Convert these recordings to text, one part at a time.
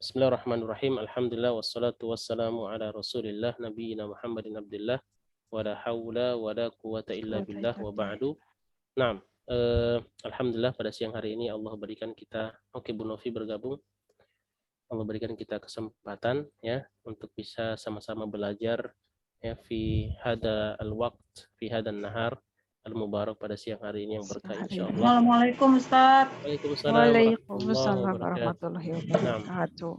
Bismillahirrahmanirrahim. Alhamdulillah wassalatu wassalamu ala Rasulillah nabiyina Muhammadin Abdullah wa la haula wa la quwata illa billah wa ba'du. Naam. Alhamdulillah pada siang hari ini Allah berikan kita, Bu Novi bergabung. Allah berikan kita kesempatan ya untuk bisa sama-sama belajar ya fi hada al-waqt fi hadan nahar al-mubarak pada siang hari ini yang berkah insyaallah. Assalamualaikum Ustaz. Waalaikumsalam warahmatullahi wabarakatuh.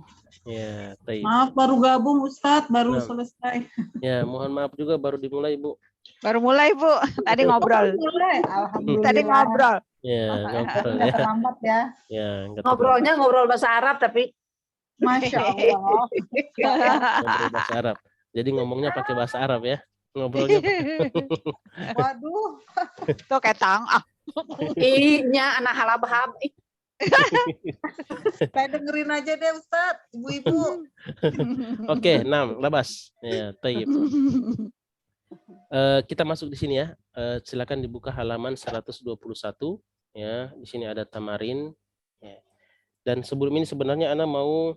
Ya, baik. Maaf baru gabung Ustaz, baru selesai. Ya, mohon maaf juga baru dimulai Bu. Baru mulai Bu, tadi ngobrol. Alhamdulillah. Tadi ngobrol. Ya, ngobrol Nggak ya. terlambat ya. Ya, Ngobrolnya ngobrol bahasa Arab tapi Masya Allah. ngobrol bahasa Arab. Jadi ngomongnya pakai bahasa Arab ya. Ngobrolnya. Waduh. Tuh ketang. i-nya anak halabaham. Saya dengerin aja deh Ustaz, ibu-ibu. Oke, 6, labas. Ya, taib. Kita masuk di sini ya. Silakan dibuka halaman 121 ya. Di sini ada tamarin ya. Dan sebelum ini sebenarnya Ana mau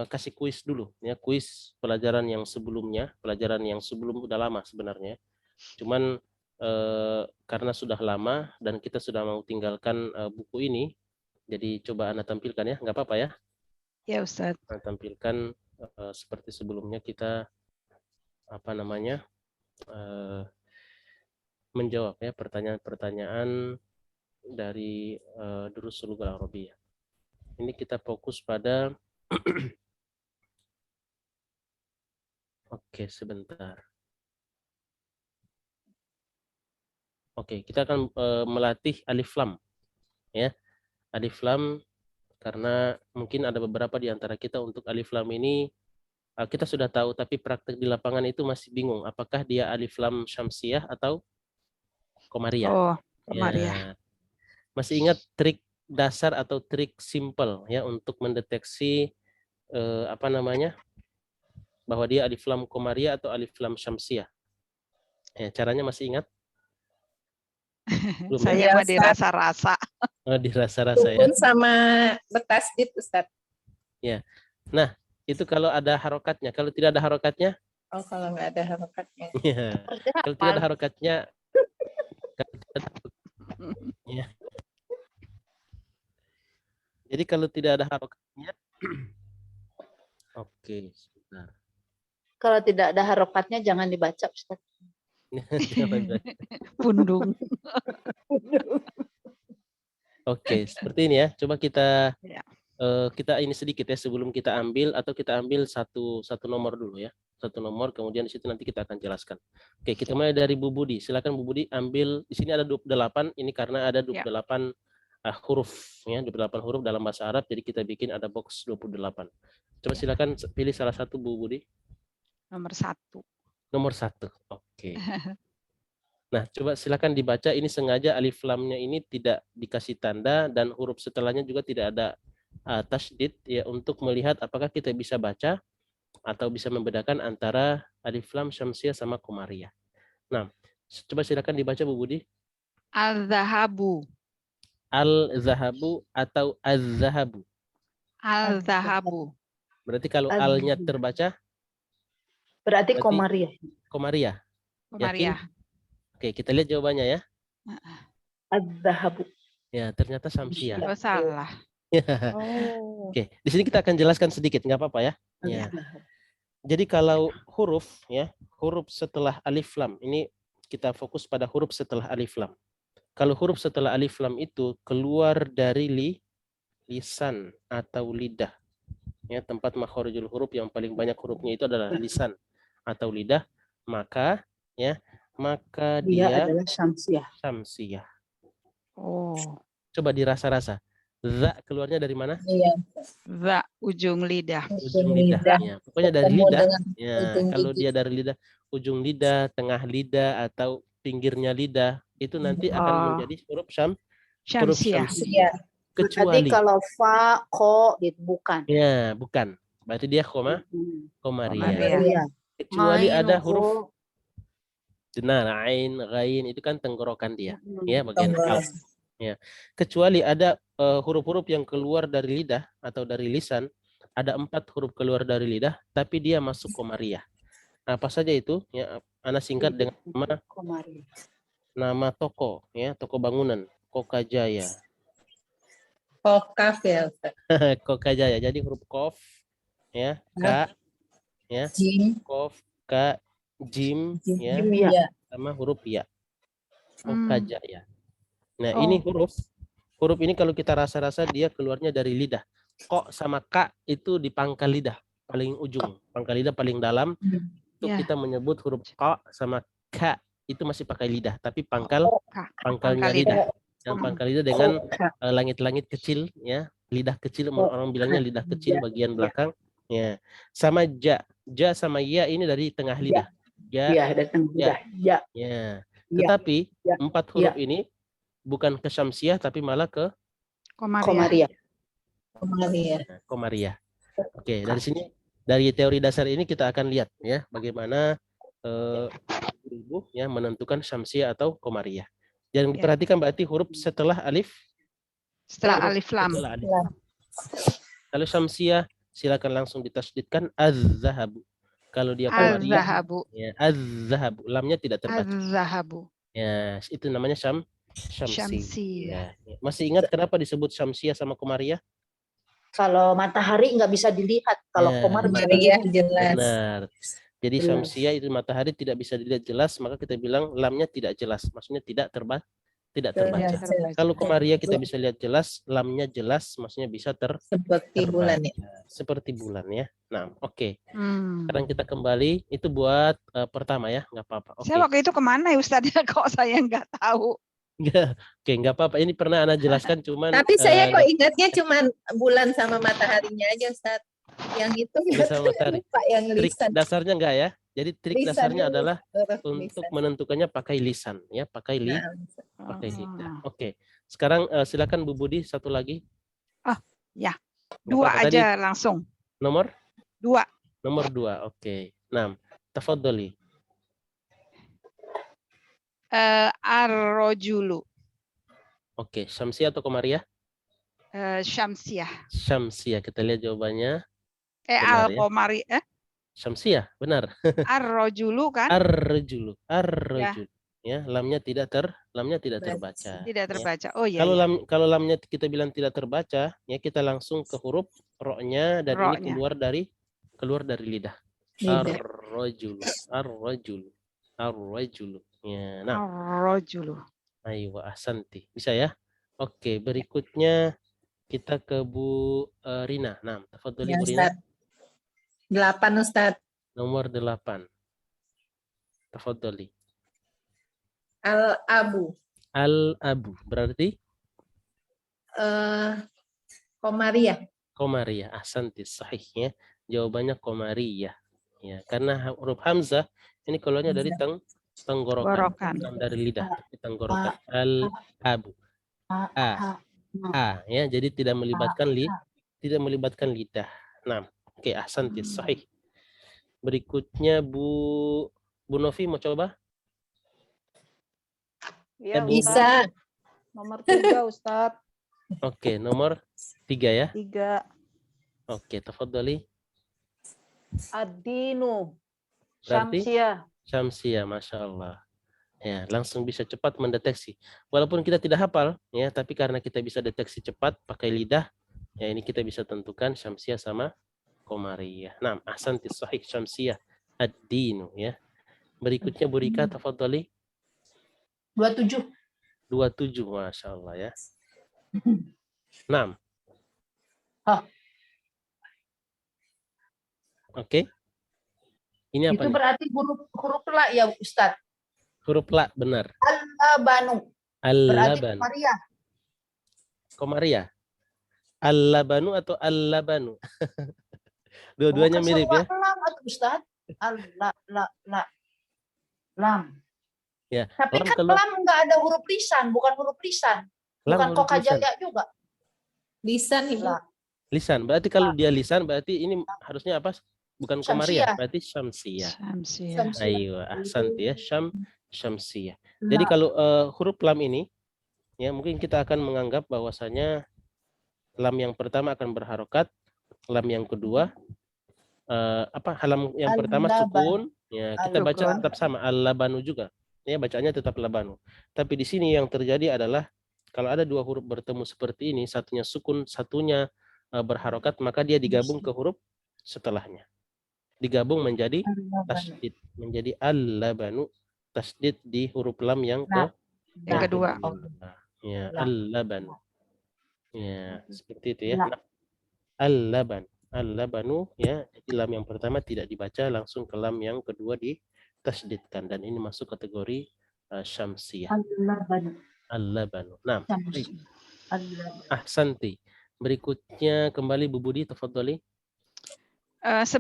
kasih kuis dulu ya, kuis pelajaran yang sebelumnya, pelajaran yang sebelum udah lama sebenarnya. Cuman karena sudah lama dan kita sudah mau tinggalkan buku ini, jadi coba Ana tampilkan ya, nggak apa-apa ya? Ya Ustaz. Ana tampilkan seperti sebelumnya kita menjawab ya pertanyaan-pertanyaan dari Durusul Lughah Arabiyah. Ini kita fokus pada Oke, sebentar. Oke, kita akan melatih alif lam ya. Alif lam karena mungkin ada beberapa di antara kita untuk alif lam ini kita sudah tahu tapi praktek di lapangan itu masih bingung apakah dia alif lam syamsiyah atau komariah. Oh, komariah. Ya. Masih ingat trik dasar atau trik simple ya untuk mendeteksi bahwa dia alif lam komariah atau alif lam syamsiyah. Ya, caranya masih ingat? Belum, saya mah dirasa-rasa. Dirasa-rasa ya. Sukun sama bertasdid Ustaz. Ya. Nah, itu kalau ada harokatnya. Kalau tidak ada harokatnya? Oh, kalau nggak ada harokatnya. Ya. Kalau tidak ada harokatnya, ya. Jadi kalau tidak ada harokatnya, oke, sebentar. Kalau tidak ada harokatnya jangan dibaca Ustaz. Pundung. Oke, seperti ini ya. Coba kita Ya. kita ini sedikit ya sebelum kita ambil atau kita ambil satu nomor dulu ya. Satu nomor, kemudian di situ nanti kita akan jelaskan. Oke, kita mulai dari Bu Budi. Silakan Bu Budi ambil, di sini ada 28, ini karena ada 28 huruf ya, 28 huruf dalam bahasa Arab, jadi kita bikin ada box 28. Coba silakan pilih salah satu Bu Budi. Nomor 1. Nomor 1. Oke. Nah, coba silakan dibaca, ini sengaja alif lamnya ini tidak dikasih tanda dan huruf setelahnya juga tidak ada tasydid ya, untuk melihat apakah kita bisa baca atau bisa membedakan antara alif lam syamsiyah sama komariah. Nah, coba silakan dibaca Bu Budi. Al-zahabu. Al-zahabu atau az-zahabu. Al-zahabu. Berarti kalau al-nya terbaca berarti komariah. Komariah. Komariah. Oke, kita lihat jawabannya ya. Az-zahabu. Ya, ternyata syamsiyah. Oh, salah. Oke, di sini kita akan jelaskan sedikit, nggak apa-apa ya. Ya. Jadi kalau huruf ya, huruf setelah alif lam, ini kita fokus pada huruf setelah alif lam. Kalau huruf setelah alif lam itu keluar dari lisan atau lidah, ya, tempat makharijul huruf yang paling banyak hurufnya itu adalah lisan atau lidah, maka dia adalah syamsiyah. Syamsiyah. Oh. Coba dirasa-rasa. Za keluarnya dari mana? Iya. Za ujung lidah. Ujung lidah. Ya, pokoknya dari lidah. Ya, kalau dia dari lidah, ujung lidah, tengah lidah atau pinggirnya lidah, itu nanti akan menjadi huruf syamsiyah. Kecuali kalau fa, ko, bukan. Ya, bukan. Berarti dia komariah. Kecuali Main, ada huruf benar, ain, ghain, itu kan tenggorokan dia, ya, bagian alf. Ya. Kecuali ada huruf-huruf yang keluar dari lidah atau dari lisan, ada 4 huruf keluar dari lidah, tapi dia masuk komariah. Apa saja itu? Ya, Ana singkat dengan nama toko, ya, toko bangunan, Kokajaya. Kokaf ya Ustaz. Kokajaya. Jadi huruf kof, ya, ka, ya, Jim. kof, ka, jim, ya, Jim ya. sama huruf ya. Hmm. Kokajaya. Nah, Oh. ini huruf ini kalau kita rasa-rasa dia keluarnya dari lidah. Kok sama ka itu di pangkal lidah paling ujung, pangkal lidah paling dalam. Itu Ya. kita menyebut huruf ka sama ka itu masih pakai lidah, tapi pangkalnya Pangkal lidah. Yang pangkal lidah dengan langit-langit kecil, ya, lidah kecil, orang bilangnya lidah kecil bagian belakang. Ya, sama ja sama ya ini dari tengah lidah. Ya, datang lidah. Ya. ya. Tetapi 4 huruf ini bukan ke syamsiah tapi malah ke Komariah. komariah. Oke, dari sini dari teori dasar ini kita akan lihat ya bagaimana ibu ya menentukan syamsiah atau komariah. Yang diperhatikan berarti huruf setelah alif. Setelah alif lam. Setelah alif lam. Kalau syamsiah silakan langsung ditasdidkan az-zahabu. Kalau dia komariah, Az-zahabu. ya, az-zahabu, lamnya tidak terbaca. Az-zahabu. Ya, itu namanya syamsi. Syamsiyah. Ya. Masih ingat kenapa disebut syamsiah sama komariah? Kalau matahari nggak bisa dilihat, kalau Ya. Komariah jelas. Benar. Jadi Jelas. syamsiah itu matahari tidak bisa dilihat jelas, maka kita bilang lamnya tidak jelas. Maksudnya tidak terbaca. Terbaca. Kalau komariah kita bisa lihat jelas, lamnya jelas, maksudnya bisa Seperti bulan ya. seperti bulan ya. Nah, oke. Hmm. Sekarang kita kembali. Itu buat pertama ya, nggak apa-apa. Oke. Saya waktu itu kemana ya Ustaz? Kok saya nggak tahu. Oke, nggak apa-apa. Ini pernah Ana jelaskan, cuman. Tapi saya kok ingatnya cuma bulan sama mataharinya aja Ustaz. Yang itu Bulan sama matahari. Pak yang Trik lisan. dasarnya enggak ya. Jadi trik Lisan dasarnya dulu. adalah Huruf untuk lisan. menentukannya pakai lisan ya, pakai Nah, lidah. Oke. Sekarang silakan Bu Budi satu lagi. Ya. Nggak 2 apa-apa. aja langsung. Nomor 2. 2. Oke. 6. Tafadhali. Ar-rajulu. Oke, syamsiah atau komariah? Syamsiah. Syamsiah. Kita lihat jawabannya. Benar, ya. Al-qamari. Syamsiah, benar. Ar-rajulu kan? Ar-rajulu. Ya, lamnya tidak terbaca. Tidak Ya. terbaca. Oh iya. Kalau iya. kalau lamnya kita bilang tidak terbaca, ya kita langsung ke huruf ro-nya dan ini Ro-nya. keluar dari lidah. Ar-rajulu. Ya, nah, Ar-rajulu. ayo ahsanti. Bisa ya? Oke, berikutnya kita ke Bu Rina. Nah, tafadhali ya Bu Rina. Ustaz. 8 Ustaz. Nomor 8. Tafadhali. Al-abu. Al-abu. Berarti Komariah. komariah. Ahsanti, sahih ya. Jawabannya komariah. Ya, karena huruf hamzah ini keluarnya dari tenggorokan, Gorokan. bukan dari lidah, tapi tenggorokan. Al-abu. Ya, jadi tidak melibatkan lidah. Nah, oke, ahsanti, sahih. Berikutnya Bu Novi mau coba? Iya, Bu. Bisa. Nomor 3, Ustaz. Oke, nomor 3 ya. 3. Oke, tafadhali. Ad-dinu. Berarti? Syamsiah. Syamsiah, Masya Allah. Ya, langsung bisa cepat mendeteksi. Walaupun kita tidak hafal, ya, tapi karena kita bisa deteksi cepat pakai lidah, ya ini kita bisa tentukan syamsiah sama komariah. Nah, ahsanti, sahih, syamsiah. Ad-dinu ya. Berikutnya Bu Rika, tafadhali. 27. 27, Masya Allah ya. 6. Oke. Ini apa Itu nih? berarti huruf la ya Ustaz. Huruf la, benar. Al-labanu. Berarti Al-labanu. komariah. Komariah. Al-labanu atau al-labanu? Dua-duanya mirip ya. Lam atau Ustaz? Lam. Ya. Tapi Lam kan kalau lam nggak ada huruf lisan, bukan huruf lisan. lam Bukan huruf lisan. kokajaya juga. Lisan Ibu. La. Lisan. Berarti kalau dia lisan berarti ini harusnya apa? Bukan komariah, Syamsiah. berarti syamsiah. Syamsiah. Ayo, ahsanti ya, syamsiah. Jadi kalau huruf lam ini ya mungkin kita akan menganggap bahwasanya lam yang pertama akan berharokat, lam yang kedua halam yang pertama Al-laban. sukun, ya kita baca Sukun. tetap sama al-labanu juga. Ya bacanya tetap labanu. Tapi di sini yang terjadi adalah kalau ada dua huruf bertemu seperti ini, satunya sukun, satunya berharokat, maka dia digabung ke huruf setelahnya. Digabung menjadi tasdid, menjadi al-labanu, tasdid di huruf lam yang Yang kedua. Ya, al-labanu. Ya, seperti itu ya. Nah, al-laban. Al-labanu ya, jadi lam yang pertama tidak dibaca, langsung ke lam yang kedua ditasdidkan, dan ini masuk kategori syamsiyah. Al-labanu. Nah, ahsanti. Berikutnya kembali Bu Budi, tafadhali. 11.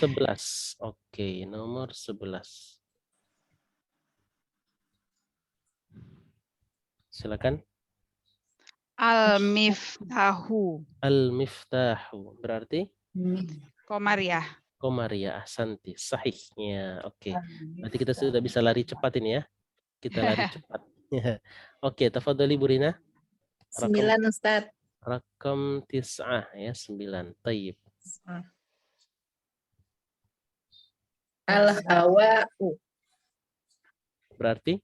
11. Oke, nomor 11. Silakan. Al-miftahu. Al-miftahu. Berarti Komariah. Komariah. Ahsanti. Sahihnya. Oke. Berarti kita sudah bisa lari cepat ini ya. Kita lari cepat. Oke, tafadhali Bu Rina. 9 Ustaz. Rakam 9 ya, 9. Tayyib. Al-hawa'u. Berarti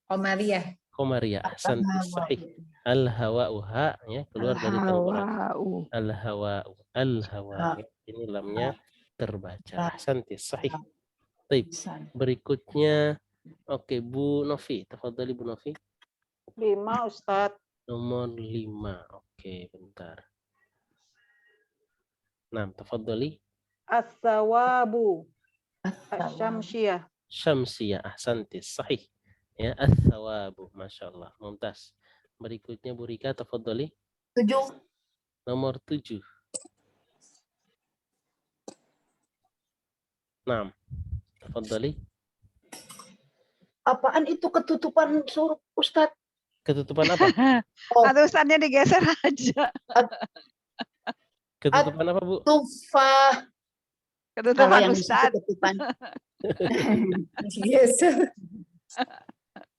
Komariah. Komariah. Ahsanti. Sahih. Al-hawa'u, ha ya, keluar dari tenggorokan. Al-hawa'u. Al-hawa'u. Al-hawa. Ini lamnya terbaca. Ahsanti. Sahih. Tayyib. Berikutnya oke, Bu Novi. Tafadhali Bu Novi. 5 Ustaz. Nomor 5. Oke, bentar. Nah, tafadhali. As-sawabu. Asy-syamsiyah. Syamsiyah. Ahsanti. Sahih. Ya, as-sawabu. Masya Allah. Mumtaz. Berikutnya Bu Rika, tafadhali. 7. Nomor 7. Nah, tafadhali. Apaan itu ketutupan suruh Ustaz? Ketutupan apa? Atau Ustaznya digeser aja. Ketutupan apa, Bu? Tufah. Kalau Ketutupan yang di situ Ustaz. ketutupan. Yes.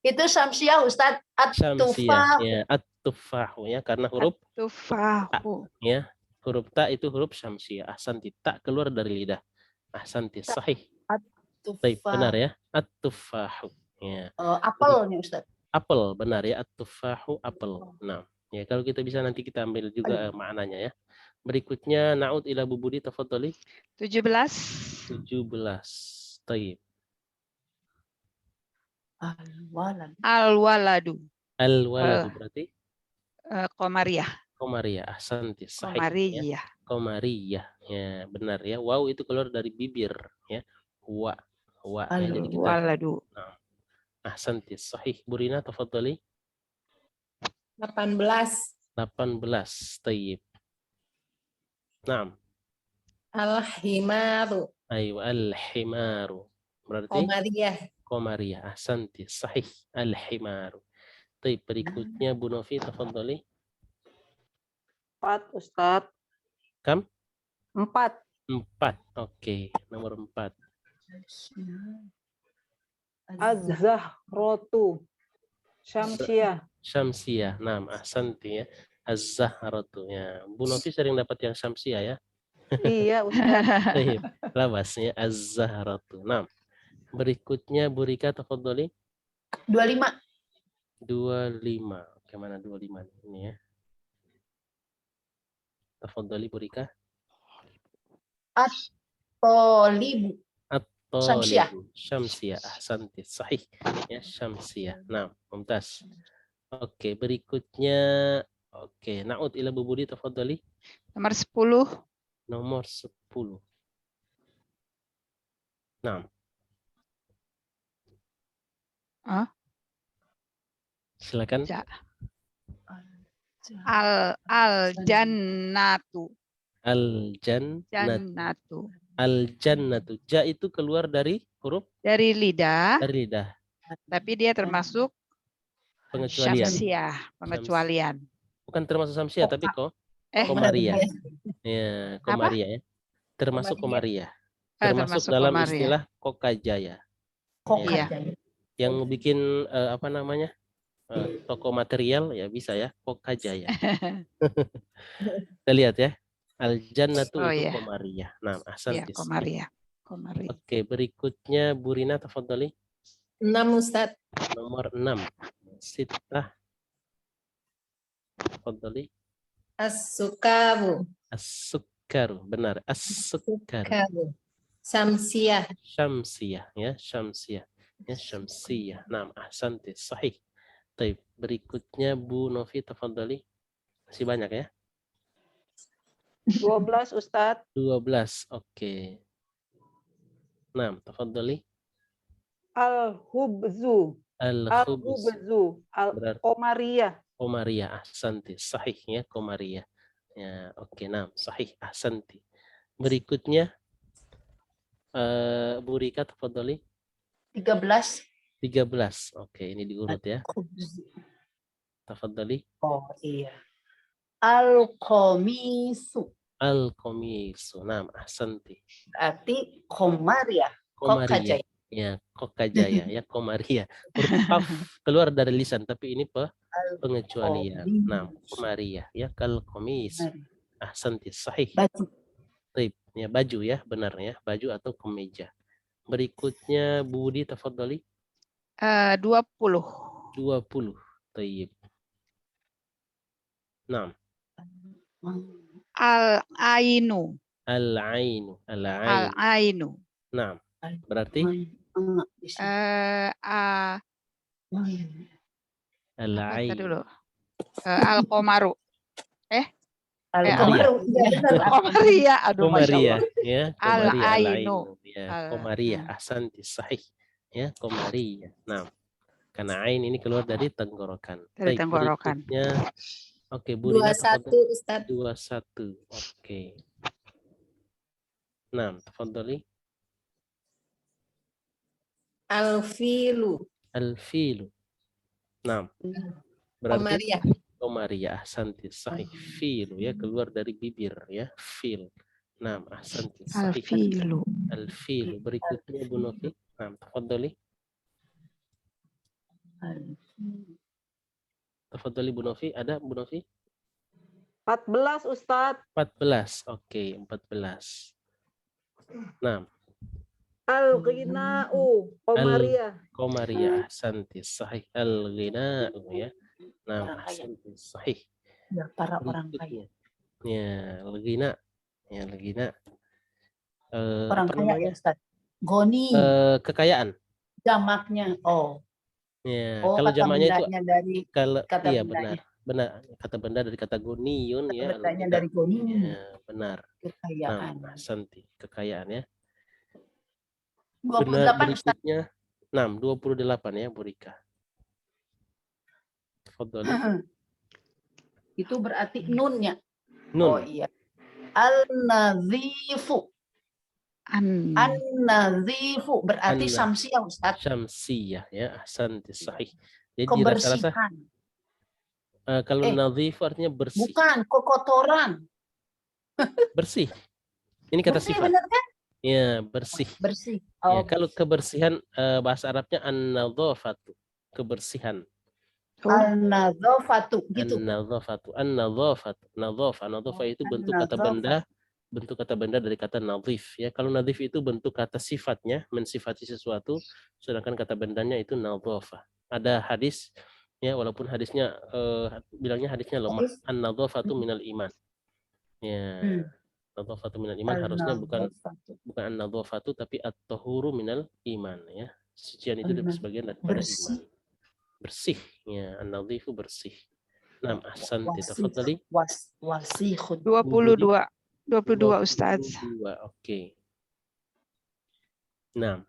Itu syamsiah Ustaz. Syamsiyah. At-tufah. Ya, at-tufahu ya, karena huruf Tufahu. ya, huruf ta itu huruf syamsiyah. Ahsanti, tak keluar dari lidah. Ahsanti, sahih. Baik, benar ya. At-tufahu. Ya. Apel nih Ustaz. Apel, benar ya. At-tufahu, apel. Nah, ya kalau kita bisa nanti kita ambil juga maknanya ya. Berikutnya na'ud ila Bu Budi, tafadhali. 17. 17. Taib. Al-waladu. Al-waladu berarti Komariah. Komariah. Ahsanti, sahih. Ya. Komariah. Komariah. Ya, benar ya. Wow itu keluar dari bibir ya. Wa. Ya, jadi kita Al-waladu. ahsanti, sahih. Bu Rina, tafadhali. 18. 18. Tayyib. Naam. Al-himaru. Ayo, al-himaru. Berarti Komariah. Komariah. Ahsanti, sahih. Al-himaru. Tayyib. Berikutnya Bu Novi, tafadhali. 4 Ustaz. Kam? 4. 4. Oke, nomor 4. Az-zahratu. Syamsiyah. Syamsiyah. Naam, ahsanti ya. Az-zahratu ya. Bu Novi sering dapat yang syamsiyah ya. Iya Ustaz. Tayyib. Labasnya az-zahratu. Naam. Berikutnya Bu Rika, tafadhali. 25. 25. Oke, mana 25 ini ya. Tafadhali Bu Rika. At-tolibu. Syamsiyah. Syamsiyah. Ahsanti. Sahih. Ya, syamsiyah. Nah, mumtaz. Oke, berikutnya oke, na'ud ila Bu Budi, tafadhali. Nomor 10. Nomor 10. Nah. Silakan. Al-jannatu. Al-jannatu. Al-jannatu. Ja itu keluar dari huruf? Dari lidah. Dari lidah. Tapi dia termasuk pengecualian. Syamsiyah, pengecualian. Bukan termasuk syamsiyah, tapi komariah. Ya, komariah ya. Termasuk komariah. Termasuk dalam komariah. Istilah kokajaya. Kokajaya. Yang bikin apa namanya? Toko material ya bisa ya, kokajaya. Kita lihat ya. Al-jannatu Oh itu ya, Qamariyah. Nah, ya ahsanti. Komaria. Komaria. Oke, berikutnya Burina tafadhali. 6 Ustaz. Nomor 6. Sittah. Tafadhali. As-sukaru. As-sukkaru. Benar, as-sukkaru. Sukaru. Samsiah. Syamsiyah, ya, syamsiyah. Ya, syamsiyah. Nah, ahsanti. Sahih. Baik, berikutnya Bu Novi tafadhali. Masih banyak ya? 12 Ustadz. 12. Oke. Nah, tafadhali. Al-hubzu. Al-khubz. Al-hubzu. Berarti Al-Qamariyah. Qamariyah. Ahsanti. Sahih ya, Qamariyah. Ya, oke. Nah, sahih. Ahsanti. Berikutnya Bu Rika tafadhali. 13. 13. Oke, ini diurut ya. Khubz. Tafadhali. Oh iya. Al-Qamisu. Al-qamisu. Nah, ahsanti. Berarti Qamariyah. Qamariyah. Ya, Kokajaya ya, Qamariyah. Huruf qaf keluar dari lisan tapi ini pengecualian. Nah, Qamariyah ya, kal qamis. Ahsanti. Sahih. Baju. Baik, ya baju ya, benar ya, baju atau kemeja. Berikutnya Budi tafadhali. 20. 20. Tayyib. 6. Al-ainu. Al-ainu. Al-ain. Al-ainu. 6. Berarti Apa al-ain. dulu? Al-Qomaru. Al-Qamaru. Qomaria. Aduh, Masya Qamariyah Allah. ya, Qamariyah Al-ainu. ya, Qamariyah. Ahsanti. Sahih. Ya, Qamariyah. Nah, karena ain ini keluar dari tenggorokan. Dari Baik, tenggorokan. berikutnya. Oke, Bu Rina 21 Ustaz. 21. Oke. 6. Tafadhali. Al-filu. Al-filu. 6. Berarti Qamariyah. Qamariyah. Ahsanti. Sahih. Filu ya, keluar dari bibir ya. Fil. 6. Ahsanti. Sahih. Al-filu. Al-filu. Berikutnya Bu Novi. 6. Tafadhali. Tafadhali Bu Novi. Ada Bu Novi? 14 Ustadz. 14. Oke, 14. 6. Al-ghina'u. Qamariyah. Qamariyah. Ahsanti. Sahih. Al-ghina'u ya. Nah, ahsanti. Sahih. Ya, para orang kaya. Berikutnya. Ya, al-ghina. Ya, al-ghina. Orang Apa kaya namanya? ya Ustaz. Goni. Kekayaan. Jamaknya. Oh. Ya, Oh, kalau kata jamaknya itu bendanya dari kalau kata iya bendanya. benar kata benda dari kata goniyun Kata ya, bendanya al-ghina. dari goni. Ya, benar. Kekayaan. Nah, ahsanti. Kekayaan ya. 28 Benar. Ustaz. Berikutnya 6. 28 ya, Bu Rika. Tafadhali. Itu berarti nunnya. Nun. Oh iya. Al-nazifu. An-nazifu berarti An-na- samsiah Ustaz. Syamsiyah ya, ahsanti. Sahih. Jadi rasa-rasa Kebersihan. kalau nadhif artinya bersih. Bukan kekotoran. Bersih. Ini kata Bersih sifat. benar kan? Ya, bersih. Bersih. Ya, Oh, kalau kebersihan bahasa Arabnya an-nadhafatu, kebersihan. al-nadzafatu gitu. An-nadhafatu, an-nadhafatu, nadhafa. Nadhafa itu bentuk kata benda dari kata nadhif ya. Kalau nadhif itu bentuk kata sifatnya, mensifati sesuatu, sedangkan kata bendanya itu nadhafa. Ada hadis ya, walaupun hadisnya bilangnya hadisnya lemah. An-nadhafatu minal iman. Ya. Nadhafatu minal iman harusnya bukan an-nadhafatu tapi at-tahuru minal iman ya. Sucian itu sebagian daripada iman. Bersih ya, an-nadhifu bersih. Nah, ahsanti. Tafadhali. Wasihun. 22. 22 Ustaz. 22. Oke. Nah,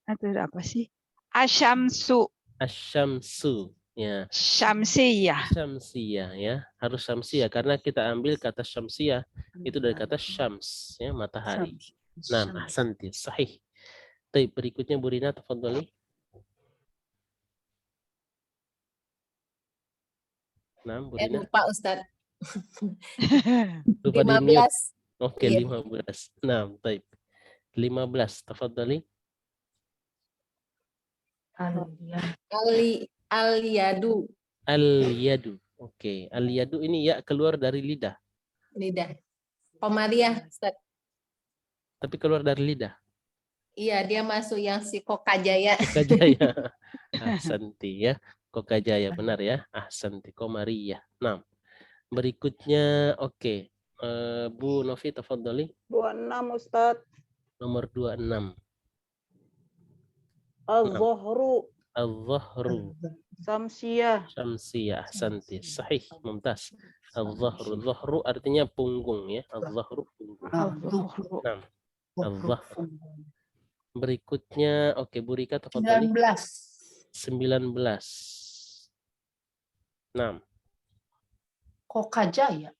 Itu apa sih? Asyamsu. asyamsu ya. Syamsiyah. Syamsiyah ya. Harus syamsiyah karena kita ambil kata syamsiyah itu dari kata syams ya, matahari. Nah, ahsanti. Sahih. Baik, berikutnya Bu Rina tafadhali. Nah, Bu Rina. Lupa Ustaz. Lupa di mute. 15. Oke, Iya. 15. Nah, baik. 15. Tafadhali. Al-yadu. Al-yadu. Oke. Oke, al-yadu ini ya keluar dari lidah, Lidah. Komariah, Ustaz. tapi keluar dari lidah. Iya, dia masuk yang si Kokajaya. Kokajaya. Ahsanti ya. Kokajaya benar ya. Ahsanti Komariah. Nah, berikutnya oke. Bu Novi tafadhali 26 Ustadz. nomor 26. Az-Zuhru Al-Dhahru Samsiyah. Syamsiyah. Ahsanti. Sahih. Mumtaz. Al-Dhahru. Dhahru artinya punggung ya. Al-Dhahru punggung. Al-Dhuhru. Nah, Al-Dhahru. Berikutnya oke Bu Rika tafadhali 19. Nah, Kokajaya.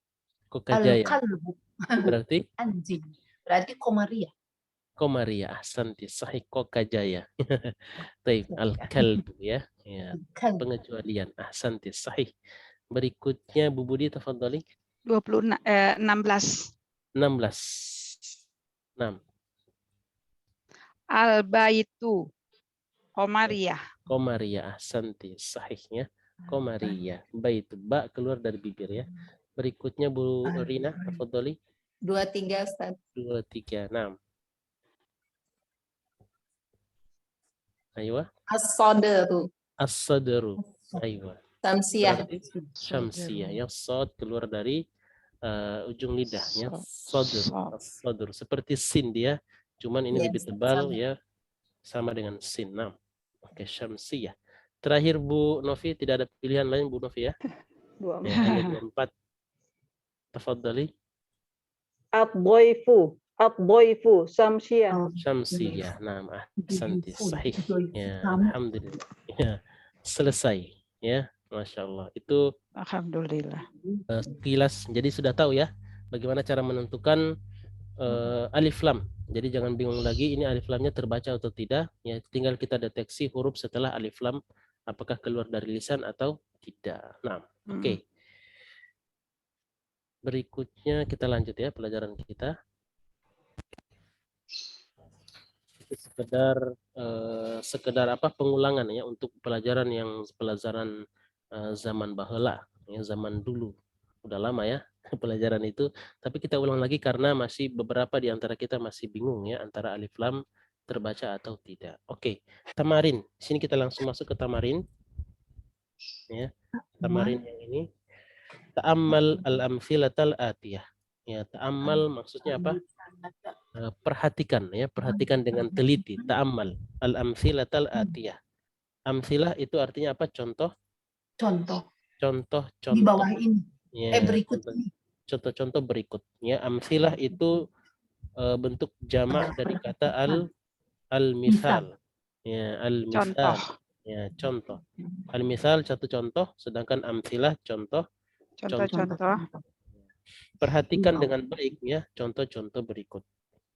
Kokajaya. Al-kalbu. Berarti Anjing. Berarti Komariah. Komariah. Ahsanti. Sahih Kokajaya. Taib. Al-kalbu ya. Ya. Kalbu. Pengecualian. Ahsanti. Sahih. Berikutnya Bu Budi tafadhali 16. 16. 6. Al-baitu. Komariah. Komariah. Ahsanti. Sahihnya Komariah. Bait. Ba keluar dari bibir ya. Berikutnya Bu Rina tafadhali 23, Ustaz. 2, 3, 6. Ayo. As-Soderu. As-sadru. Ayo. Samsiah. Berarti Syamsiyah ya. Sod keluar dari ujung lidahnya. Sadr. Sadr. Seperti sin dia. Cuman ini Yes, lebih tebal sama. ya. Sama dengan sin. Nah. Oke, Syamsiyah. Terakhir Bu Novi, tidak ada pilihan lain Bu Novi ya. 24. Ya, hanya 24. Tafadhali. Ad-Dhaifu Samsiyah. Syamsiyah. Nah, ahsanti. Sahih. Ya, alhamdulillah. Ya, selesai ya. Masya Allah. Itu Alhamdulillah. sekilas. Jadi sudah tahu ya bagaimana cara menentukan alif lam. Jadi jangan bingung lagi ini alif lamnya terbaca atau tidak. Ya, tinggal kita deteksi huruf setelah alif lam apakah keluar dari lisan atau tidak. Nah, oke. Berikutnya kita lanjut ya pelajaran kita. Itu sekedar apa pengulangan ya untuk pelajaran zaman baheula ya, zaman dulu. Udah lama ya pelajaran itu, tapi kita ulang lagi karena masih beberapa di antara kita masih bingung ya antara alif lam terbaca atau tidak. Oke, tamarin. Sini kita langsung masuk ke tamarin. Ya. Tamarin yang ini. Ta'ammal al-amthilatal atiyah. Ya, ta'ammal maksudnya apa? Perhatikan ya, perhatikan dengan teliti. Ta'ammal al-amthilatal atiyah. Amthilah itu artinya apa? Contoh. Contoh. Contoh. Di bawah ini. Ya, Berikut ini. contoh-contoh berikut. Ya, amthilah itu bentuk jamak dari kata al-mithal. Ya, al-mithal. Contoh. Ya, contoh. Al-mithal satu contoh, sedangkan amthilah contoh. Contoh-contoh. Perhatikan dengan baik ya contoh-contoh berikut.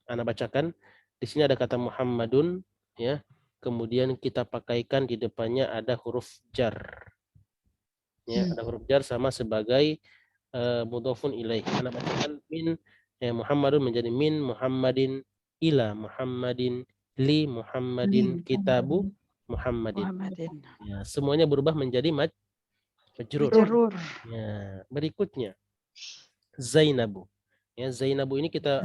Ana bacakan. Di sini ada kata Muhammadun ya. Kemudian kita pakaikan di depannya ada huruf jar. Ya, ada huruf jar sama sebagai mudhofun ilaih. Ana bacakan min Muhammadun menjadi min Muhammadin ila Muhammadin li Muhammadin kitabu Muhammadin. Ya, semuanya berubah menjadi majrur. Ya, berikutnya Zainabu. Ya, Zainabu ini kita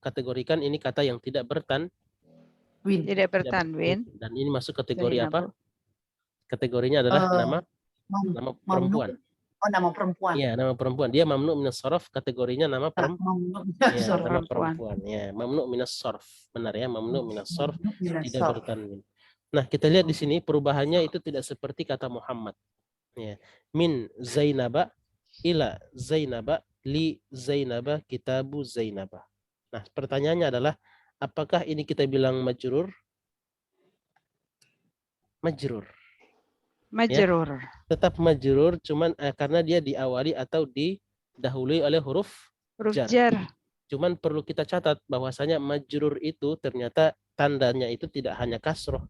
kategorikan ini kata yang tidak Tidak bertanwin. dan ini masuk kategori Zainabu. apa? Kategorinya adalah nama perempuan. Oh, nama perempuan. Iya, nama perempuan. Dia mamnu minas sarf, kategorinya nama perempuan. Ya, nama perempuan. Ya, mamnu minas sarf. Benar ya, mamnu minas sarf tidak bertanwin. Nah, kita lihat di sini perubahannya itu tidak seperti kata Muhammad. Ya. Min Zainaba ila Zainaba li Zainaba kitabu Zainaba. Nah, pertanyaannya adalah apakah ini kita bilang majrur? Majrur. Majrur. Ya, tetap majrur cuman karena dia diawali atau didahului oleh huruf jar. Cuman perlu kita catat bahwasanya majrur itu ternyata tandanya itu tidak hanya kasroh.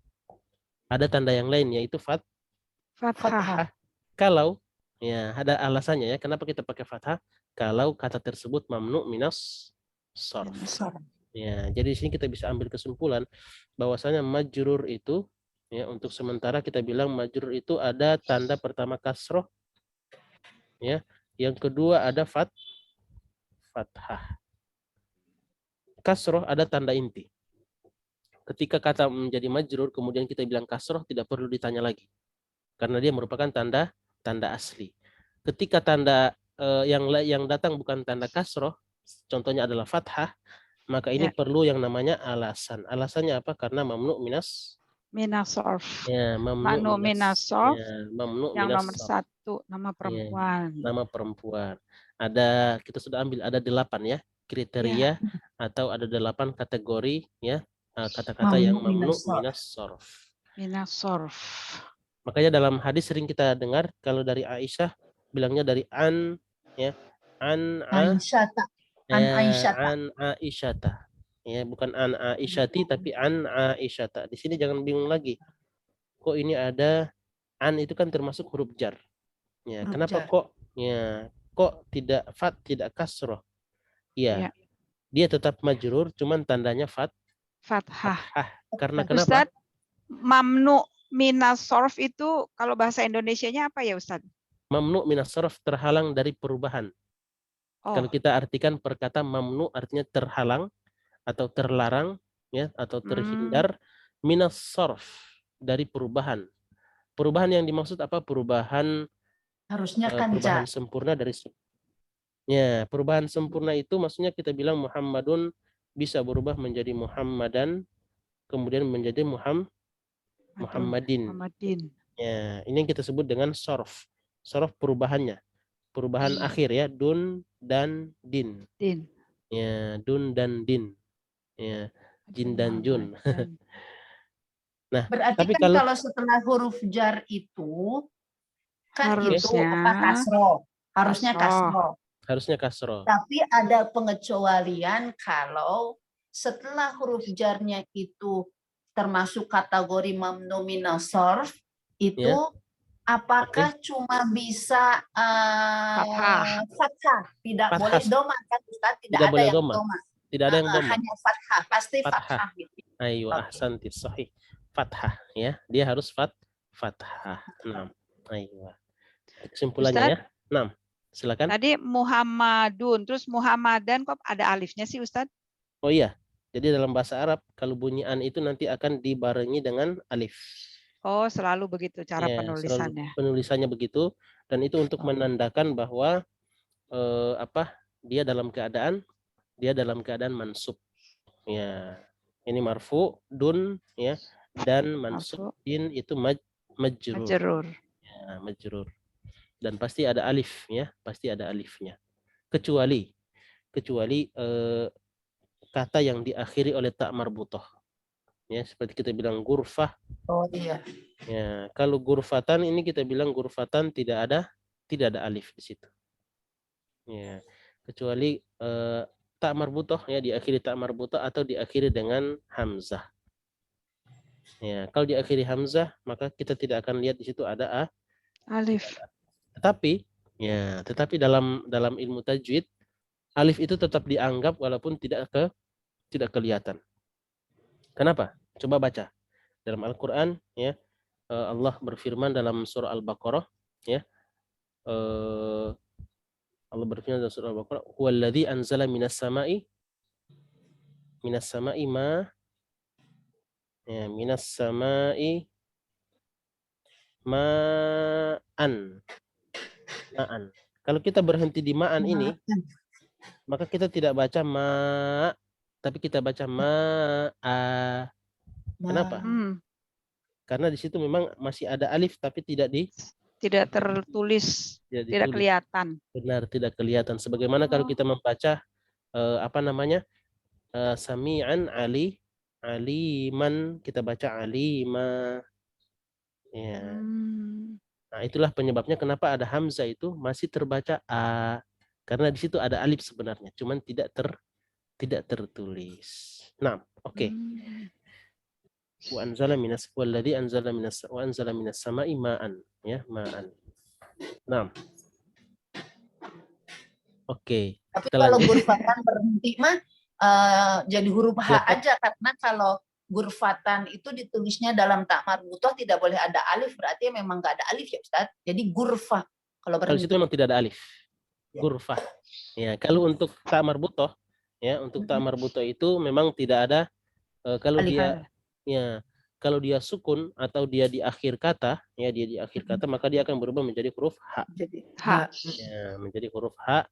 Ada tanda yang lain yaitu fathah. Kalau ya ada alasannya ya kenapa kita pakai fathah kalau kata tersebut mamnu minas sarf. Ya, jadi di sini kita bisa ambil kesimpulan bahwasanya majrur itu ya untuk sementara kita bilang majrur itu ada tanda pertama kasroh ya. Yang kedua ada fathah. Kasroh ada tanda inti. Ketika kata menjadi majrur kemudian kita bilang kasroh, tidak perlu ditanya lagi karena dia merupakan tanda asli. Ketika tanda yang datang bukan tanda kasroh, contohnya adalah fathah, maka ini Ya. perlu yang namanya alasan. Alasannya apa? Karena mamnu minas Minasorf. ya, Manu minasorf. mamnu Yang minas nomor sarf. 1 nama Ya, perempuan. nama perempuan. Ada, kita sudah ambil ada 8 ya kriteria atau ada 8 kategori ya kata-kata yang mamnu minas sarf. Minasorf. Makanya dalam hadis sering kita dengar kalau dari Aisyah bilangnya dari an ya, an Aisyata. An Aisyata. an Aisyata. Ya, bukan an Aisyati tapi an Aisyata. Di sini jangan bingung lagi. Kok ini ada an itu kan termasuk huruf jar. Ya, Huruf kenapa jar. kok tidak tidak kasroh? Ya, Ya. dia tetap majrur cuman tandanya Fathah. Karena kenapa? Ustadz, mamnu minasorf itu kalau bahasa Indonesianya apa ya Ustadz? Mamnu minas sarf, terhalang dari perubahan. Oh. Kalau kita artikan perkata mamnu artinya terhalang atau terlarang ya atau terhindar, minas sarf dari perubahan. Perubahan yang dimaksud apa? Perubahan Harusnya perubahan kanca. sempurna dari ya, perubahan sempurna itu maksudnya kita bilang Muhammadun bisa berubah menjadi Muhammadan, kemudian menjadi Muhammadin. Ya, ini yang kita sebut dengan sorf. Sorf perubahannya. Perubahan akhir ya, dun dan din. Ya, dun dan din. Ya, jin dan jun. Nah, Berarti tapi kan kalau setelah huruf jar itu kan harusnya itu kasroh. Harusnya kasroh. Harusnya kasroh. Tapi ada pengecualian kalau setelah huruf jarnya itu termasuk kategori mamnu minas sarf itu apakah cuma bisa fathah, tidak Fathah. boleh doma kan Ustaz? Tidak ada boleh yang doma. doma. Tidak ada yang doma. Hanya fathah, pasti fathah gitu. Ayo, ahsanti, sahih. Fathah ya, dia harus fathah. 6. Ayo. Kesimpulannya Ustaz, ya. 6. Silakan. Tadi Muhammadun, terus Muhammadan kok ada alifnya sih Ustaz? Oh iya. Jadi dalam bahasa Arab kalau bunyi an itu nanti akan dibarengi dengan alif. Oh, selalu begitu cara penulisannya. Penulisannya begitu, dan itu untuk menandakan bahwa dia dalam keadaan mansub. Ya. Ini marfu, dun ya, dan mansub din itu majrur. Ya, majrur. Dan pasti ada alif ya, pasti ada alifnya. Kecuali kata yang diakhiri oleh ta marbutah. Ya, seperti kita bilang gurfah. Oh iya. Ya, kalau gurfatan ini kita bilang gurfatan tidak ada alif di situ. Ya, kecuali ta marbutah ya, diakhiri ta marbutah atau diakhiri dengan hamzah. Ya, kalau diakhiri hamzah maka kita tidak akan lihat di situ ada alif. Tetapi dalam ilmu tajwid alif itu tetap dianggap walaupun tidak kelihatan. Kenapa? Coba baca dalam Al-Qur'an ya. Allah berfirman dalam surah Al-Baqarah ya. Allah berfirman dalam surah Al-Baqarah, "Huwallazi anzala minas sama'i ma ya, minas sama'i ma'an." Kalau kita berhenti di ma'an ini, maka kita tidak baca ma, tapi kita baca ma'a. Kenapa? Karena di situ memang masih ada alif tapi tidak tertulis, tidak kelihatan. Benar, tidak kelihatan. Sebagaimana kalau kita membaca sami'an aliman, kita baca alima. Ya. Nah, itulah penyebabnya kenapa ada hamzah itu masih terbaca a. Karena di situ ada alif sebenarnya, cuman tidak tertulis. Nah, oke. Wa anzala minas walladzi anzala minas sama'i ma'an ya, ma'an. Nah. Oke. Tapi kalau gurfatan berhenti mah jadi huruf H aja, karena kalau gurfatan itu ditulisnya dalam ta marbutah tidak boleh ada alif, berarti memang nggak ada alif ya Ustaz. Jadi gurfah. Kalau Kalau di situ berhenti. memang tidak ada alif. Ya. Ghurfah. Ya, kalau untuk ta marbutoh, ya, untuk ta marbutoh itu memang tidak ada kalau Alif. dia ya kalau dia sukun atau dia di akhir kata, ya dia di akhir kata, maka dia akan berubah menjadi huruf ha. Jadi Ha. Ya, menjadi huruf ha.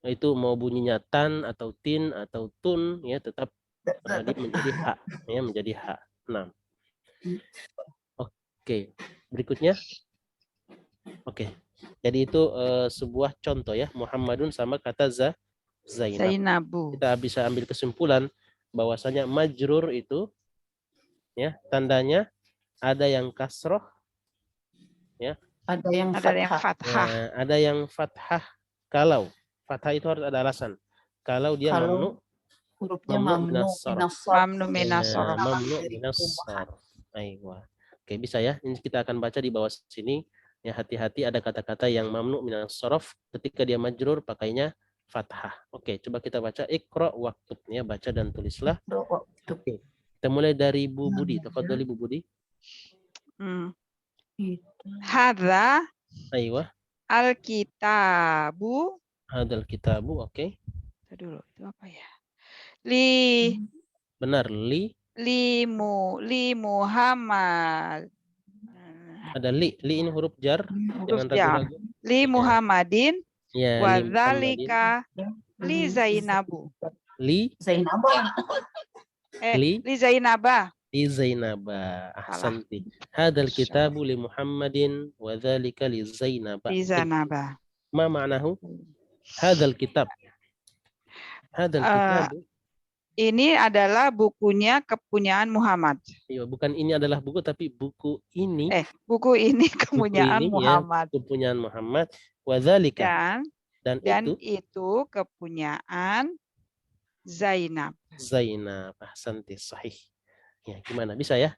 Itu mau bunyinya tan atau tin atau tun, ya tetap dia menjadi ha, ya menjadi ha. Nah, oke. Berikutnya, oke. Jadi itu sebuah contoh ya, Muhammadun sama kata Zainab. Zainabu. Kita bisa ambil kesimpulan bahwasanya majrur itu ya tandanya ada yang kasroh, ya. ada yang Ada yang fathah. fathah. Ya, ada yang fathah. Kalau fathah itu harus ada alasan. Kalau dia Kalau mamnu, hurufnya mamnu mamnu minas sarf. minas sarf. Mamnu minas Ya, sarf. mamnu Dari minas perubahan. sarf. Aiwa. Oke, bisa ya. Ini kita akan baca di bawah sini. Ya, hati-hati ada kata-kata yang mamnu minas sarf ketika dia majrur pakainya fathah. Oke, coba kita baca Iqra waktub, ya, baca dan tulislah. Oke. Kita mulai dari Bu Budi. Tafadhali Bu Budi. Hadza Aiwa. alkitabu. Hadal kitabu, oke. Itu dulu, itu apa ya? Li Benar, li. Muhammad. Ada li. Li ini huruf jar. Huruf Jangan jar. ragu-ragu. Li Muhammadin Ya, wa li Muhammadin. dzalika li Zainabu. Li Zainab. li Li Zainaba. li Zainaba. Ahsanti. Hadal kitabu li Muhammadin wa dzalika li Zainaba. Li Zainaba. Ma ma'nahu? Hadal kitab. Hadal kitabu. Ini adalah bukunya kepunyaan Muhammad. Iya, bukan ini adalah buku tapi buku ini. Buku ini kepunyaan ini, Muhammad. Ya, kepunyaan Muhammad. Wa dzalika. Dan itu kepunyaan Zainab. Zainab. Ahsanti, sahih. Ya, gimana? Bisa ya?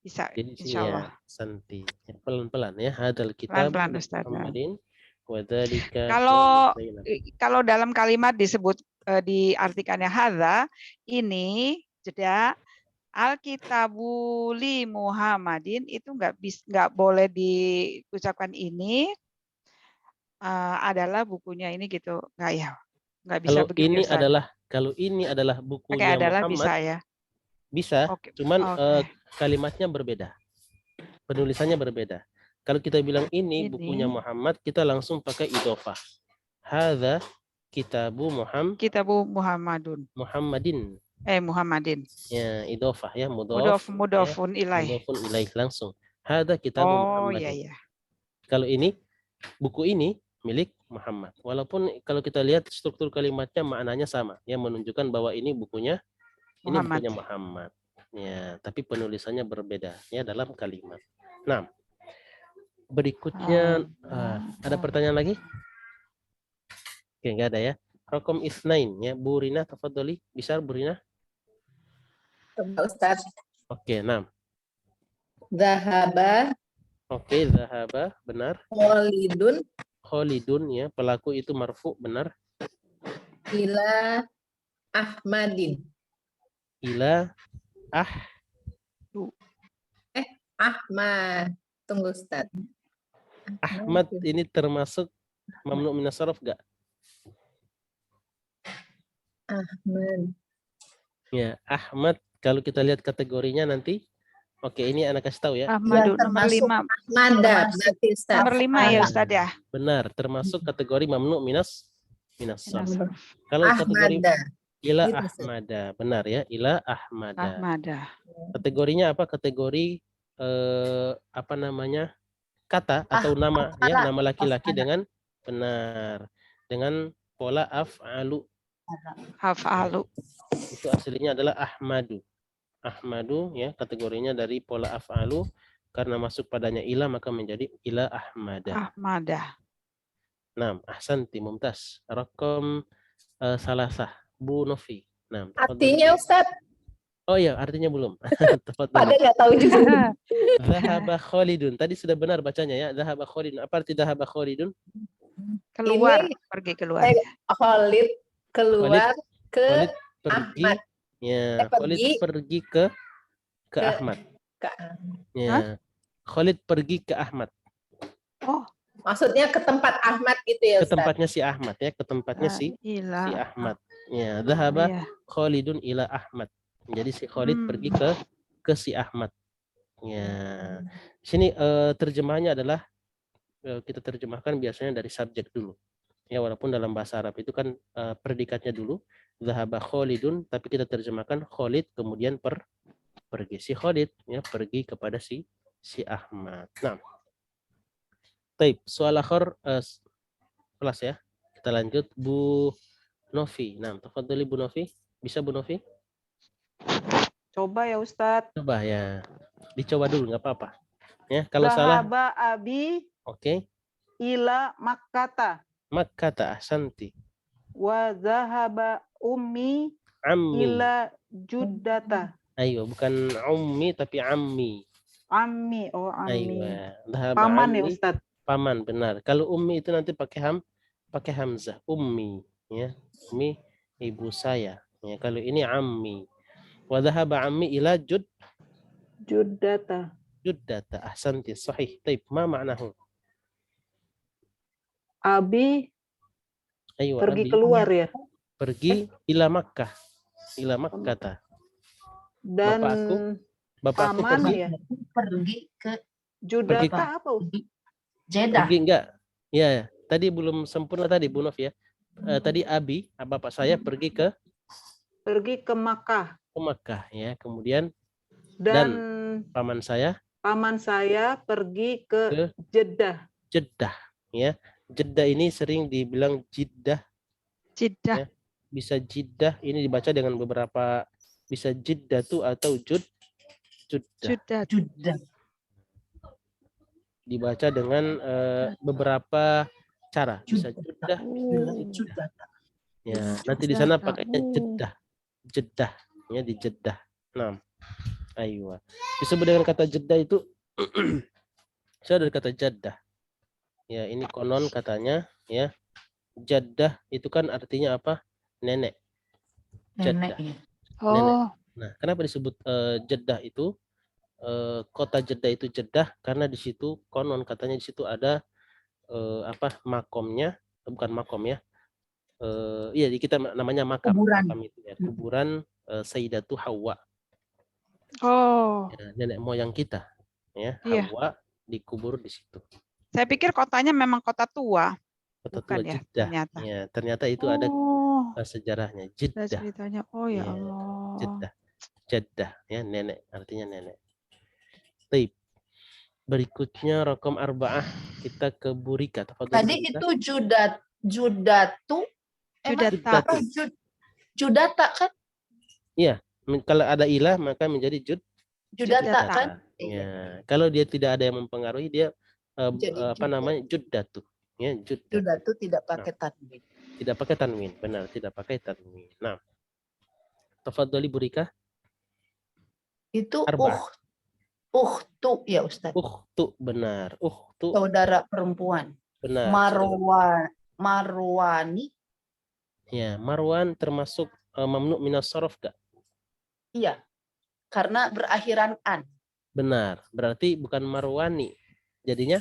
Bisa, Jadi insyaallah. ya, santi. Pelan-pelan ya. Hadal kitab Pelan-pelan, Ustaz. Muhammadin wa dzalika. Kalau dalam kalimat disebut diartikannya hadza, ini jeda Alkitabu li Muhammadin itu nggak boleh diucapkan ini adalah bukunya ini gitu, nggak bisa begitu. Kalau ini adalah bukunya adalah Muhammad, bisa ya. Bisa, cuman kalimatnya berbeda, penulisannya berbeda. Kalau kita bilang ini bukunya Muhammad, kita langsung pakai idhofah. Hadza kitabu Muhammadun. Muhammadin. Muhammadin. Ya, idhofah ya, mudhofun ilaih. Mudhofun ilaih langsung. Hadza kitabu Muhammadin. Iya. Kalau ini buku ini milik Muhammad. Walaupun kalau kita lihat struktur kalimatnya maknanya sama, ya menunjukkan bahwa ini bukunya Muhammad. Ya, tapi penulisannya berbeda ya dalam kalimat. Nah, berikutnya ada pertanyaan lagi? Oke, enggak ada ya. Rokom isnain ya, Bu Rina tafadholi. Bisa Bu Rina? Ustaz. Oke, 6. Zahaba. Oke, zahaba benar. Khalidun ya, pelaku itu marfu benar. Ila Ahmadin. Ila Ahmad. Tunggu Ustaz. Ahmad ini termasuk mamnu minas sarf enggak? Ahmad. Ya, Ahmad kalau kita lihat kategorinya nanti. Oke, ini anak kasih tahu ya. Ahmad nomor 5. Ahmada berarti Ustaz. Nomor 5 ya Ustaz ya. Benar, termasuk kategori mamnu minas sarf. Kalau Ahmada. kategori ila Gitu, Ahmada, benar ya, ila Ahmada. Ahmada. Kategorinya apa? Kategori apa namanya? Kata atau nama ya, nama laki-laki dengan benar. Dengan pola af'alu. Haf'alu. Itu aslinya adalah Ahmadu. Ahmadu ya, kategorinya dari pola af'alu karena masuk padanya ila maka menjadi ila Ahmada. Nah, ahsanti mumtaz. Rakom salasah Bu Novi. Nah, artinya Ustaz? Oh iya, artinya belum. Pada nggak tahu juga. Zahaba Khalidun. Tadi sudah benar bacanya ya. Zahaba Khalidun. Apa arti zahaba Khalidun? Keluar, Ini, pergi keluar. Khalid keluar ke Khalid pergi. Ahmad. Ya, Khalid pergi ke Ahmad. Ya. Khalid pergi ke Ahmad. Oh, Maksudnya ke tempat Ahmad gitu ya, Ke Ustaz? tempatnya si Ahmad ya, ke tempatnya si Ila. Ahmad. Ya, dhahaba Iya. Khalidun ila Ahmad. Jadi si Khalid pergi ke si Ahmad. Ya. Sini terjemahannya adalah kita terjemahkan biasanya dari subjek dulu. Ya, walaupun dalam bahasa Arab itu kan predikatnya dulu dhahaba Khalidun, tapi kita terjemahkan Khalid kemudian pergi. Si Khalid ya pergi kepada si Ahmad. Nah, baik, soal akhir kelas ya. Kita lanjut Bu Novi. Nah, tafadhali Bu Novi. Bisa Bu Novi? Coba ya Ustadz. Coba ya. Dicoba dulu nggak apa-apa. Ya, kalau salah Zahaba abi oke. ila Makkata Makkata ahsanti. wa zahaba ummi Ammi. ila Juddata. Ayo, bukan ummi tapi ammi. Ammi, oh ammi. Ayo. Dhahaba Paman ya ammi. Ustadz. Paman, benar. Kalau ummi itu nanti pakai hamzah. Ummi, ya. Ummi ibu saya. Ya, kalau ini ammi. Wa dhahaba ammi ila Juddata. Juddata. Ahsanti, sahih. Taib, ma ma'nahu? Abi Ayo, pergi abi. keluar ya. Pergi ila Makkah. Ila Makkah. Dan Bapakku paman pergi. ya. Pergi ke Juddata apa Ustadz? Jeddah. Pergi enggak? Ya, tadi belum sempurna tadi Bu Nov ya. Tadi abi, bapak saya pergi ke Makkah. Makkah ya. Kemudian Dan paman saya pergi ke ke Jeddah. Jeddah ya. Jeddah ini sering dibilang Jiddah. Jeddah. Ya. Bisa Jiddah, ini dibaca dengan beberapa, bisa Jiddatu atau Juddah. Judat. Dibaca dengan beberapa cara. Bisa Juddah. Ya, nanti di sana pakainya Jeddah ya, di Jeddah. Nah, ayo. Disebut dengan kata Jeddah itu saya dari kata Jaddah. Ya, ini konon katanya ya. Jaddah itu kan artinya apa? Nenek. Jeddah. Neneknya. Oh, Nah, kenapa disebut Jeddah itu? Kota Jeddah itu Jeddah karena di situ konon katanya di situ ada makomnya, bukan makom ya. Iya, di kita namanya makam. Kuburan. Makam itu ya. Kuburan Sayyidatu Hawa. oh. Ya, nenek moyang kita ya. Iya. Hawa dikubur di situ. Saya pikir kotanya memang kota tua. Kota Bukan tua ya, Jeddah. ternyata. Ya, ternyata itu ada sejarahnya. Ada Jeddah. ceritanya. Oh ya Iya, Allah. Jeddah. Jeddah ya, nenek, artinya nenek. Taib. Berikutnya raqam arba'ah, kita ke Burika. Tadi itu Judatu. Judata. Judata kan? Kalau ada ilah maka menjadi Judata Judata. kan? Ya. Kalau dia tidak ada yang mempengaruhi, dia Jadi Juddatu. Ya, Juddatu. Judatu tidak pakai tanwin. Tidak pakai tanwin, benar, tidak pakai tanwin. Nah, tafadhali Burika. Itu Arba'ah. Uhtu ya Ustaz. Ukhtu, benar. Ukhtu, Saudara perempuan. benar. Marwani. Ya, Marwan termasuk mamnu minas sharaf gak? Iya. Karena berakhiran an. Benar. Berarti bukan Marwani. Jadinya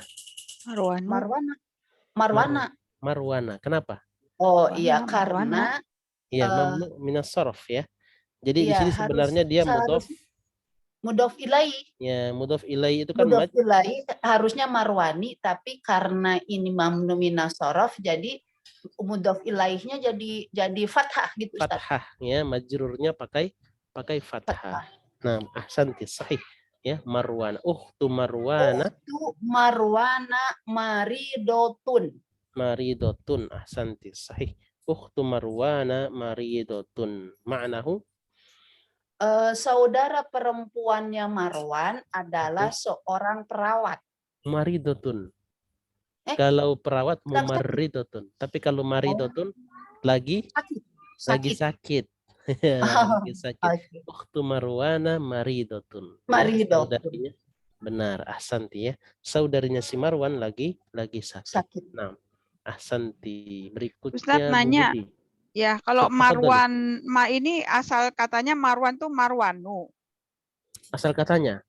Marwana. Marwana. Kenapa? Oh Marwana, iya, Marwana. karena Ya, mamnu minas sharaf ya. Jadi di iya, sini sebenarnya dia mudhof. mudhof ilai. Ya, mudhof ilai itu kan Mudhof ilai harusnya marwani, tapi karena ini mamnu minas sharaf, jadi mudhof ilaihnya jadi fathah gitu Ustaz. fathah ya, majrurnya pakai fathah. Nah, ahsanti, sahih ya. Marwana. Ukhtu Marwana. Itu Marwana Maridotun, ahsanti, sahih. Ukhtu Marwana maridotun. Ma'nahu? Saudara perempuannya Marwan adalah seorang perawat. Maridotun. Kalau perawat Sakit. mumarridotun. Tapi kalau maridotun lagi sakit. Lagi sakit. Okay. Ukhtu Marwana maridotun. Maridotun. Saudarinya. Benar, ahsanti ya. Saudarinya si Marwan lagi sakit. Nah, ahsanti. Berikutnya Ustaz nanya. Bu Budi. Ya, kalau Tafadhali. Marwan ini asal katanya Marwan tuh Marwanu. Asal katanya?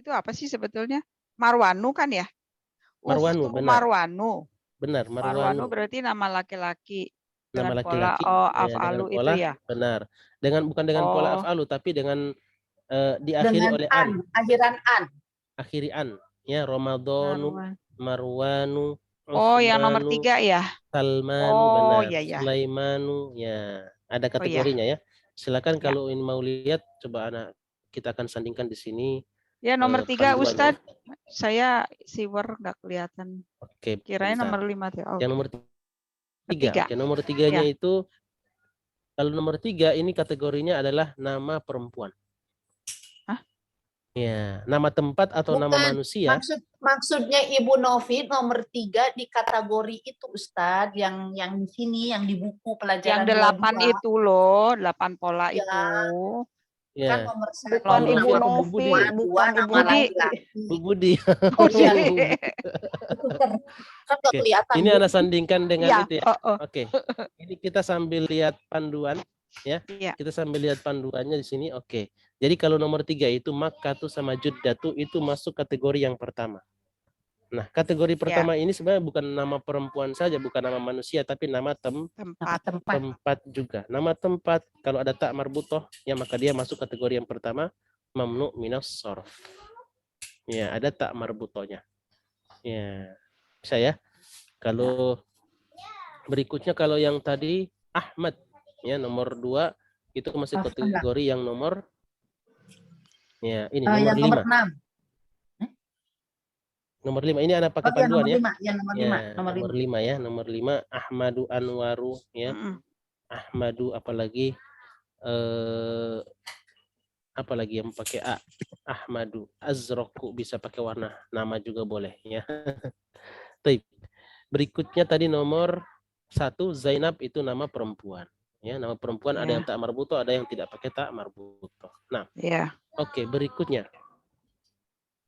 Itu apa sih sebetulnya? Marwanu kan ya? Marwanu, Ukhtu benar. Marwanu. Benar, Marwanu Marwanu. berarti nama laki-laki. Nama Dengan pola laki-laki oh, dengan af'alu itu pola ya. benar. Bukan dengan pola Oh, af'alu tapi dengan diakhiri Dengan oleh an, akhiran an. akhiri an. Ya, Ramadhanu, Marwan. Marwanu, Oh, yang nomor Utsmanu, 3 ya. Salmanu, Oh, benar. ya ya. Sulaimanu, ya. Ada Oh ya. kategorinya ya. Silakan Ya. kalau ingin mau lihat, coba anak kita akan sandingkan di sini Ya nomor 3 panduannya. Ustadz. Saya siwer nggak kelihatan. Oke, Kirain bentar. nomor 5 tuh. Oh, Yang nomor 3. Ketiga. Oke, nomor 3-nya Ya. itu kalau nomor 3 ini kategorinya adalah nama perempuan. Hah? Ya, nama tempat atau nama Bukan, manusia. maksudnya Ibu Novi nomor 3 di kategori itu Ustadz, yang di sini, yang di buku pelajaran Yang 8 22. itu loh, 8 pola Ya. itu. Ya. Kan nomor 1 Bukan Bu Novi Ibu apa Bu Novi, Budi? bukan nama Ibu Budi. Novi. laki-laki. Bu Budi. Oh, Iya. iya. Itu kan nggak Oke. kelihatan. Ini Bu. Anda sandingkan dengan Iya. itu ya. Oh, oh. Oke. Ini kita sambil lihat panduan ya. Iya. Kita sambil lihat panduannya di sini. Oke. Jadi kalau nomor 3 itu Makkatu sama Juddatu itu masuk kategori yang pertama. Nah, kategori pertama ini sebenarnya bukan nama perempuan saja, bukan nama manusia, tapi nama Tempat. tempat juga. Nama tempat kalau ada tak marbutoh, ya maka dia masuk kategori yang pertama, mamnu minas sharf. Ya, ada tak marbutohnya. Ya, bisa ya. Kalau berikutnya kalau yang tadi Ahmad, ya nomor 2 itu masih kategori yang nomor ya ini nomor yang 5. nomor 6. Nomor 5 ini anak pakai Oh, ya, panduan nomor ya. 5. Ya, nomor 5. Ya, Nomor 5. nomor 5 ya, nomor 5 Ahmadu Anwaru ya. Ahmadu apalagi apalagi yang pakai A. Ahmadu Azroku bisa pakai warna nama juga boleh ya. Baik. Berikutnya tadi nomor 1 Zainab itu nama perempuan. Ya, nama perempuan ada yang tak marbuto, ada yang tidak pakai tak marbuto. Nah, oke, berikutnya.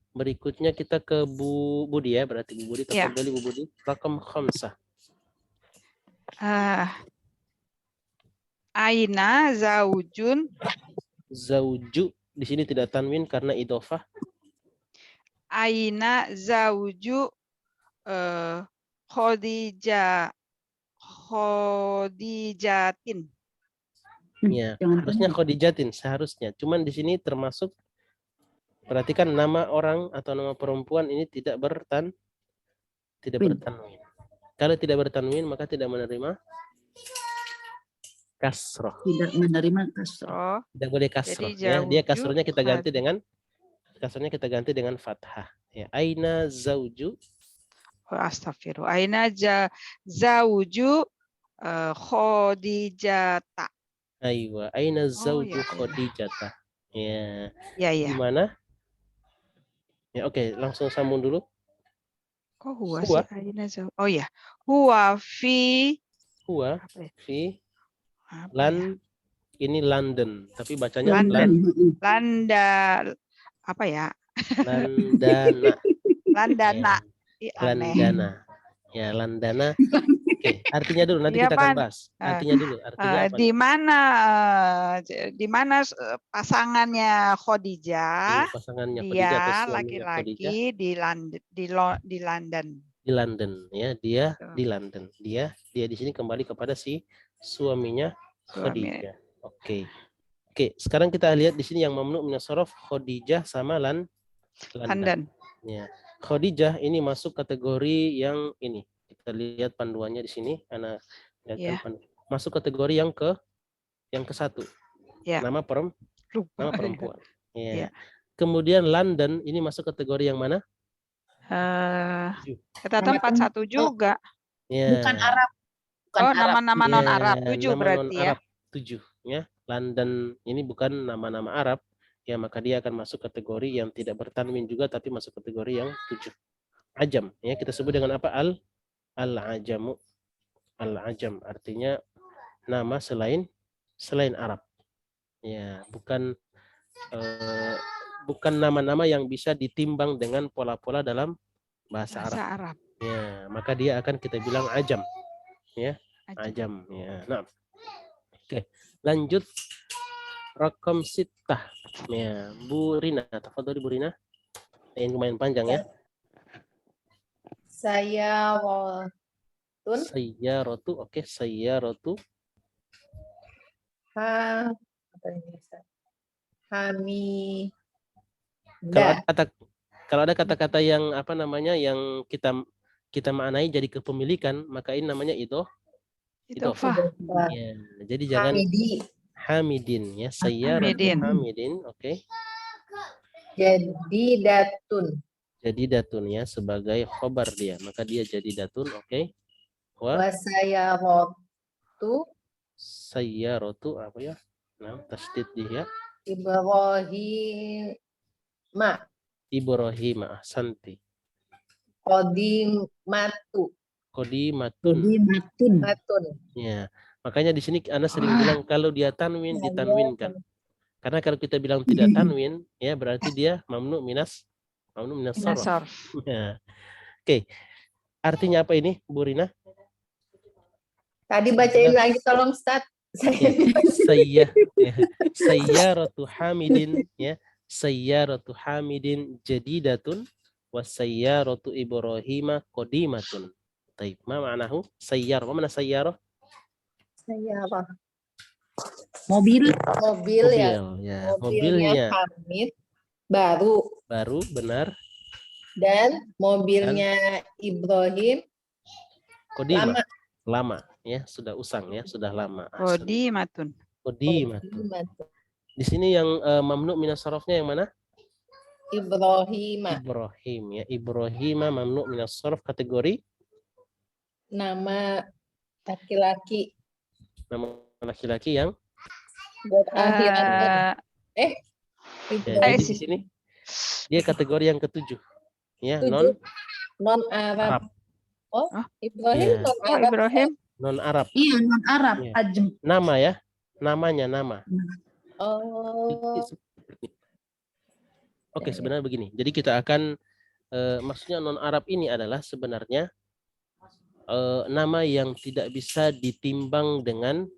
Berikutnya kita ke Bu Budi ya, berarti Bu Budi, tafadhali Bu Budi. Rakam khamsah. Aina zaujun. Zauju di sini tidak tanwin karena idhofah. Aina zauju Khodijatin. Ya, harusnya Khodijatin seharusnya. Cuman di sini termasuk perhatikan nama orang atau nama perempuan ini tidak bertanwin. Kalau tidak bertanwin maka tidak menerima kasroh. Tidak menerima kasroh. Tidak boleh kasroh. Ya, dia kasrohnya kita ganti dengan fathah. Ya, aina zauju. Astagfirullah. Aina zauju Khadijata. Aywa, aina zauju Khadijata. Ya. Ya. Gimana? Ya, oke, langsung sambung dulu. Kok huwa sih? Aina zauju. Oh ya. Huwa fi ini London, tapi bacanya Landa apa ya? Landana. Ya, Landana. Oke, artinya dulu nanti kita akan bahas. Artinya dulu, artinya apa? Di mana pasangannya Khadijah? Pasangannya Dia laki-laki di London. Di London, ya, dia di London. Dia di sini kembali kepada si suaminya Khadijah. Oke, sekarang kita lihat di sini yang mamnu minas sharaf Khadijah sama London. Ya. Khadijah ini masuk kategori yang ini. Kita lihat panduannya di sini. Masuk kategori yang ke satu. Nama perempuan. Ya. Kemudian London ini masuk kategori yang mana? Kita tempat 1 juga. Ya. Bukan Arab. Nama-nama non Arab 7 berarti ya. 7 ya. London ini bukan nama-nama Arab. Ya, maka dia akan masuk kategori yang tidak bertanwin juga, tapi masuk kategori yang 7. Ajam, ya kita sebut dengan apa? Al-ajamu. Al-ajam artinya nama selain Arab. Ya, bukan nama-nama yang bisa ditimbang dengan pola-pola dalam bahasa Arab. Ya, maka dia akan kita bilang ajam. Ya, ajam. Ya. Nah, oke, lanjut. Rakam sittah. Ya, Bu Rina, tafadhali Bu Rina. Yang lumayan panjang ya. Sayyarotun. Sayyaratu, oke, sayyaratu. Apa ini? Kalau Hamida. ada kata kalau ada kata-kata yang apa namanya yang kita maknai jadi kepemilikan, maka ini namanya Idhofah. ya. Jadi jangan Hamidi. hamidin ya, sayyaratu Hamidin. hamidin, oke. Jadi datun. Jadi datun ya sebagai khobar dia, maka dia jadi datun, oke. Wa Wasayarotu. sayyaratu apa ya? Nah, tasdid dia. Ibrahima. Ibrahim ahsanti. Qadimatu. Qadimatun. Matun. Ya. Makanya di sini Anda sering bilang kalau dia tanwin ditanwinkan. Karena kalau kita bilang tidak tanwin ya berarti dia mamnu minas sharaf. Minasarf. Ya. Oke. Artinya apa ini, Bu Rina? Tadi bacain lagi tolong Ustaz. Sayyaratu hamidin ya. Sayyaratu hamidin jadidatun wa sayyaratu Ibrahima qadimatun. Baik, ma ma'nahu? Sayyar, apa makna sayyarah? Sayyarah. Mobil. Mobil ya. Ya. Mobilnya Hamid baru benar. dan mobilnya Ibrahim Qadimah. Lama ya, sudah usang ya, sudah lama. Qadimatun. Qadimatun. Di sini yang mamnu minas sarafnya yang mana? Ibrahima. Ibrahim ya. Ibrahima mamnu minas saraf kategori Nama laki-laki. nama laki-laki yang Buat akhirat. jadi di sini dia kategori yang ketujuh ya, non Arab. Oh, Ibrahim Ya. non Arab. Ibrahim. non Arab. Iya, non Arab. Iya. Ajam. Nama ya, nama. Oh. Oke, sebenarnya begini. Jadi kita akan maksudnya non Arab ini adalah sebenarnya nama yang tidak bisa ditimbang dengan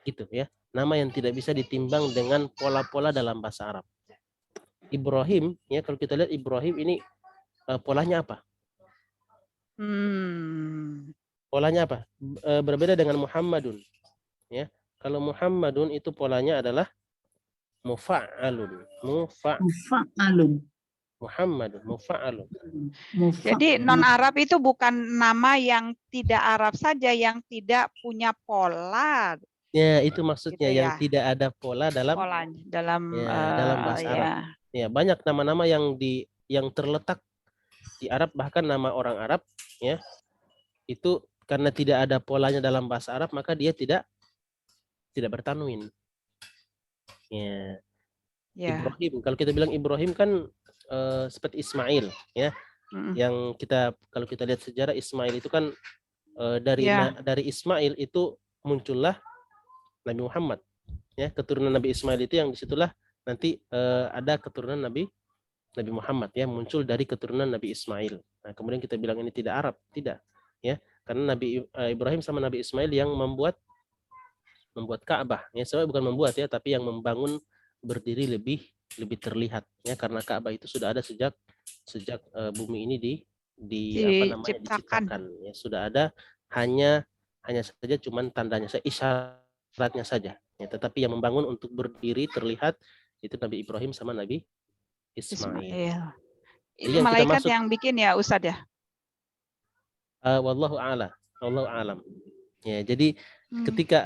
gitu ya. Nama yang tidak bisa ditimbang dengan pola-pola dalam bahasa Arab. Ibrahim ya, kalau kita lihat Ibrahim ini polanya apa? Polanya apa? Berbeda dengan Muhammadun ya. Kalau Muhammadun itu polanya adalah mufa'alun. Muhammadun mufa'alun. Jadi non Arab itu bukan nama yang tidak Arab saja, yang tidak punya pola. Ya, itu maksudnya Gitu yang ya. tidak ada pola dalam Polanya dalam dalam bahasa Arab. Ya, banyak nama-nama yang terletak di Arab, bahkan nama orang Arab ya. Itu karena tidak ada polanya dalam bahasa Arab, maka dia tidak bertanwin. Ya. Ibrahim, kalau kita bilang Ibrahim kan seperti Ismail ya. Yang kalau kita lihat sejarah Ismail itu kan dari Ismail itu muncullah Nabi Muhammad ya. Keturunan Nabi Ismail itu yang disitulah nanti ada keturunan Nabi Muhammad ya, muncul dari keturunan Nabi Ismail. Nah, kemudian kita bilang ini tidak Arab, tidak ya, karena Nabi Ibrahim sama Nabi Ismail yang membuat Ka'bah ya. Sebenarnya bukan membuat ya, tapi yang membangun berdiri lebih terlihat ya, karena Ka'bah itu sudah ada sejak bumi ini diciptakan ya, sudah ada, hanya saja cuman tandanya isyaratnya saja ya, tetapi yang membangun untuk berdiri terlihat itu Nabi Ibrahim sama Nabi Ismail. Itu malaikat yang bikin ya Ustadz ya? Wallahu a'lam. Ya, jadi ketika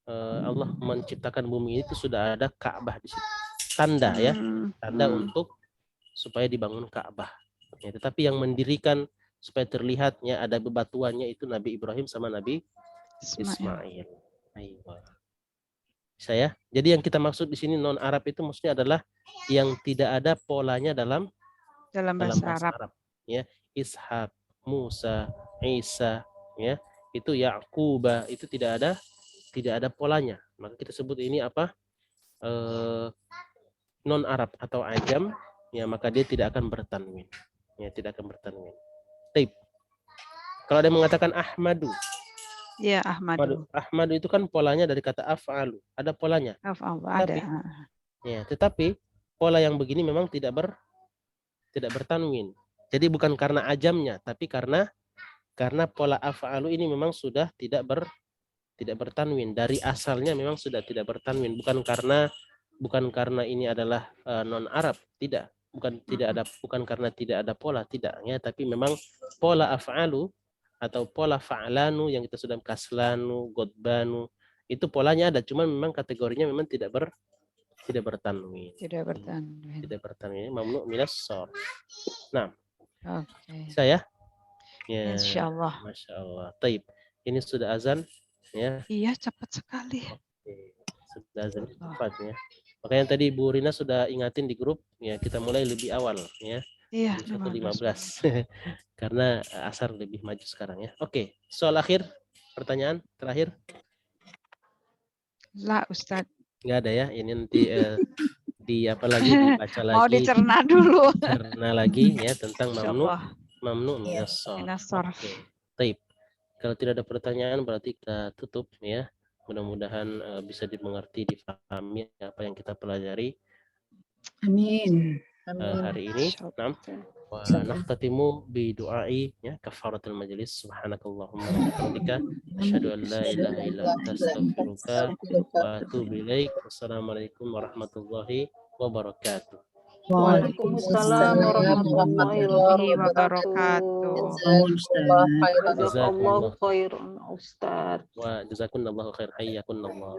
Allah menciptakan bumi itu sudah ada Ka'bah di situ. Tanda ya, tanda untuk supaya dibangun Ka'bah. Ya, tetapi yang mendirikan supaya terlihatnya ada bebatuannya itu Nabi Ibrahim sama Nabi Ismail. Saya. Jadi yang kita maksud di sini non Arab itu maksudnya adalah yang tidak ada polanya dalam bahasa Arab. Ya, Ishak, Musa, Isa, ya, itu Ya'quba, itu tidak ada polanya. Maka kita sebut ini apa? Non Arab atau ajam, ya, maka dia tidak akan bertanwin. Ya, tidak akan bertanwin. Taib. Kalau ada yang mengatakan Ahmadu. Ya, Ahmadu. Ahmadu itu kan polanya dari kata af'alu. Ada polanya. Ada. Tetapi pola yang begini memang tidak bertanwin. Jadi bukan karena ajamnya, tapi karena pola af'alu ini memang sudah tidak bertanwin. Dari asalnya memang sudah tidak bertanwin, bukan karena ini adalah non Arab, tidak. Bukan karena tidak ada pola, tidak ya, tapi memang pola af'alu atau pola fa'lanu yang kita sudah kaslanu, godbanu, itu polanya ada, cuman memang kategorinya memang tidak bertanwin. Tidak bertanwin. Tidak bertanwin, mamnu minas sharf. Nah, Oke. saya ya, Insyaallah. Masya Allah. Taib. Ini sudah azan ya. Iya, cepat sekali. Oke. Sudah azan cepat ya. Makanya tadi Bu Rina sudah ingatin di grup ya, kita mulai lebih awal ya. Iya, 1.15. Karena asar lebih maju sekarang ya. Oke, soal akhir, pertanyaan terakhir. Lah, Ustadz. Nggak ada ya. Ini nanti dibaca lagi. Mau dicerna dulu. Cerna lagi ya tentang Insyaallah. mamnu minas sharf. Minas sharf. Oke. Taib. Kalau tidak ada pertanyaan berarti kita tutup ya. Mudah-mudahan bisa dimengerti, difahami apa yang kita pelajari Amin. hari ini. Nah, wa nahtatimu bi du'ai ya kafaratul majlis. Subhanakallahumma wa bihamdika asyhadu an la ilaha illa anta astaghfiruka wa atubu ilaik. Wassalamualaikum warahmatullahi wabarakatuh. Waalaikumsalam warahmatullahi wabarakatuh. Jazakallahu khairan Ustaz. Wa jazakumullahu khair, hayyakunallah.